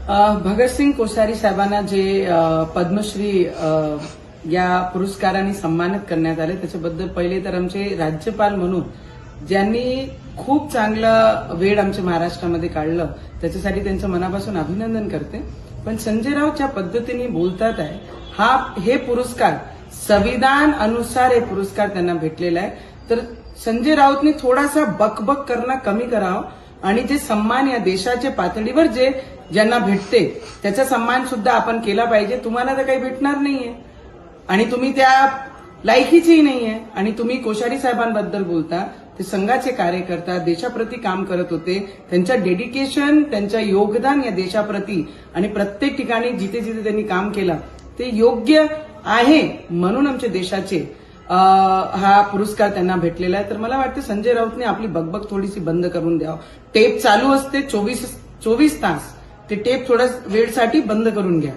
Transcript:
भगतसिंग कोश्यारी साहेबांना जे पद्मश्री या पुरस्काराने सन्मानित करण्यात आले त्याच्याबद्दल पहिले तर आमचे राज्यपाल म्हणून ज्यांनी खूप चांगलं वेळ आमच्या महाराष्ट्रामध्ये काढलं त्याच्यासाठी त्यांचं मनापासून अभिनंदन करते. पण संजय राऊत ज्या पद्धतीने बोलतात आहे हे पुरस्कार संविधान अनुसार हे पुरस्कार त्यांना भेटलेला आहे. तर संजय राऊतने थोडासा बकबक करणं कमी करावं आणि जे सन्मान या देशाच्या पातळीवर जे ज्यांना भेटते त्याचा सन्मान सुद्धा आपण केला पाहिजे. तुम्हाला तर काही भेटणार नाहीये आणि तुम्ही त्या लायकीचीही नाहीये आणि तुम्ही कोश्यारी साहेबांबद्दल बोलता. ते संघाचे कार्यकर्ता देशाप्रती काम करत होते. त्यांचं डेडिकेशन त्यांचं योगदान या देशाप्रती आणि प्रत्येक ठिकाणी जिथे जिथे त्यांनी काम केलं ते योग्य आहे म्हणून आमच्या देशाचे हा पुरस्कार त्यांना भेटलेला आहे. तर मला वाटतं संजय राऊतने आपली बकबक थोडीशी बंद करून द्यावं. टेप चालू असते 24 तास ते टेप थोड्या वेळसाठी बंद करून घ्या.